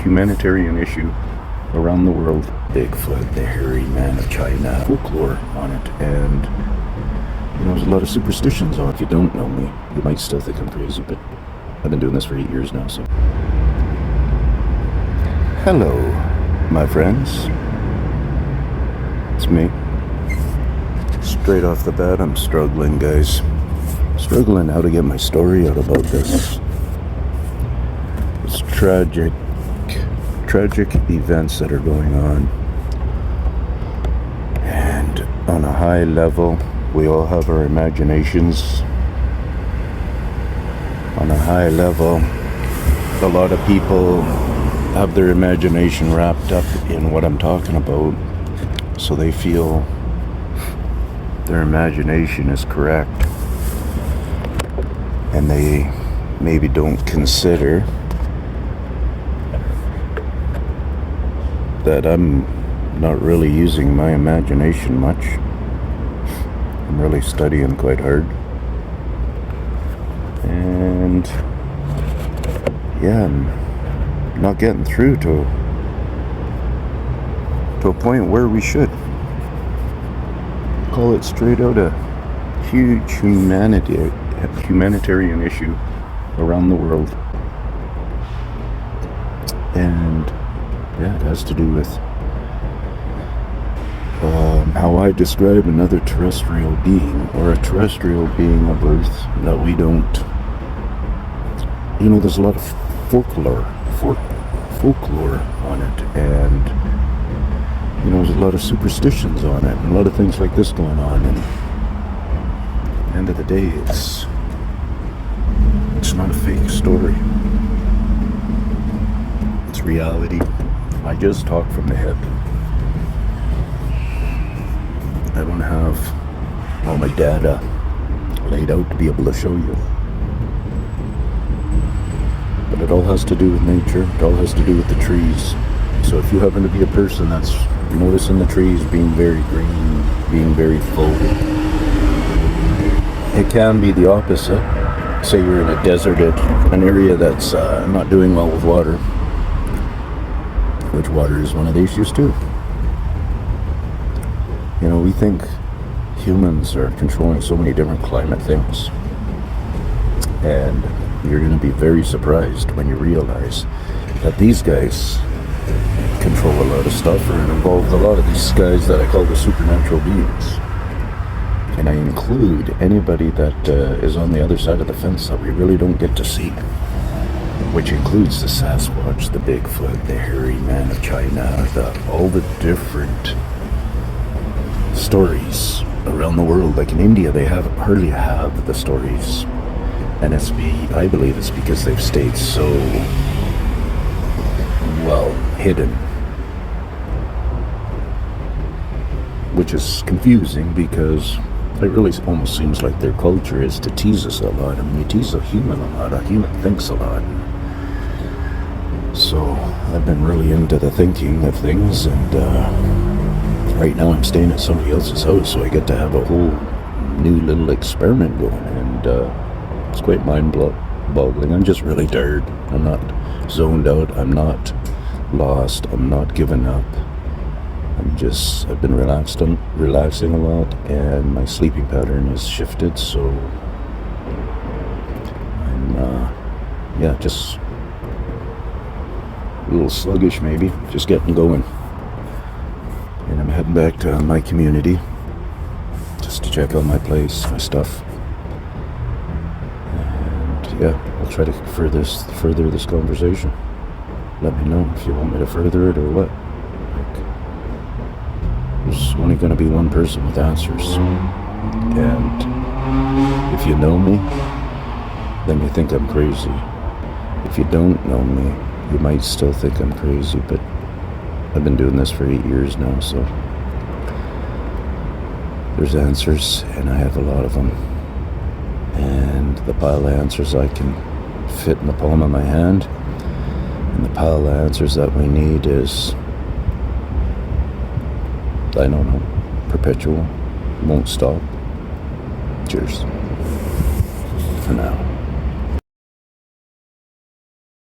humanitarian issue around the world. Bigfoot, the hairy man of China, folklore on it, and there's a lot of superstitions on it. If you don't know me, you might still think I'm crazy, but I've been doing this for 8 years now, so. Hello, my friends. It's me. Straight off the bat, I'm struggling, guys. Struggling how to get my story out about this. It's tragic events that are going on. And on a high level, we all have our imaginations. On a high level, a lot of people have their imagination wrapped up in what I'm talking about, so they feel their imagination is correct, and they maybe don't consider that I'm not really using my imagination much. I'm really studying quite hard, and I'm not getting through to a point where we should call it straight out a huge humanitarian issue around the world. And it has to do with how I describe another terrestrial being, or a terrestrial being of Earth that we don't. There's a lot of folklore on it, and there's a lot of superstitions on it, and a lot of things like this going on. And at the end of the day, it's not a fake story. It's reality. I just talk from the hip. I don't have all my data laid out to be able to show you. But it all has to do with nature. It all has to do with the trees. So if you happen to be a person that's noticing the trees being very green, being very full, it can be the opposite. Say you're in a desert, an area that's not doing well with water, which water is one of the issues too. We think humans are controlling so many different climate things, and you're going to be very surprised when you realize that these guys control a lot of stuff, or involve a lot of these guys that I call the supernatural beings. And I include anybody that is on the other side of the fence that we really don't get to see, which includes the Sasquatch, the Bigfoot, the hairy man of China, all the different stories around the world. Like in India, they hardly have the stories, and I believe it's because they've stayed so well hidden, which is confusing because it really almost seems like their culture is to tease us a lot. I mean, you tease a human a lot. A human thinks a lot. So I've been really into the thinking of things, and right now I'm staying at somebody else's house, so I get to have a whole new little experiment going, and it's quite mind-boggling. I'm just really tired. I'm not zoned out. I'm not lost. I'm not giving up. I've been relaxing a lot, and my sleeping pattern has shifted, so I'm just a little sluggish, maybe, just getting going. And I'm heading back to my community just to check out my place, my stuff. And I'll try to further this conversation. Let me know if you want me to further it or what. There's only going to be one person with answers, and if you know me, then you think I'm crazy. If you don't know me, you might still think I'm crazy, but I've been doing this for 8 years now, so there's answers, and I have a lot of them, and the pile of answers I can fit in the palm of my hand, and the pile of answers that we need is, I don't know, perpetual, won't stop. Cheers. For now.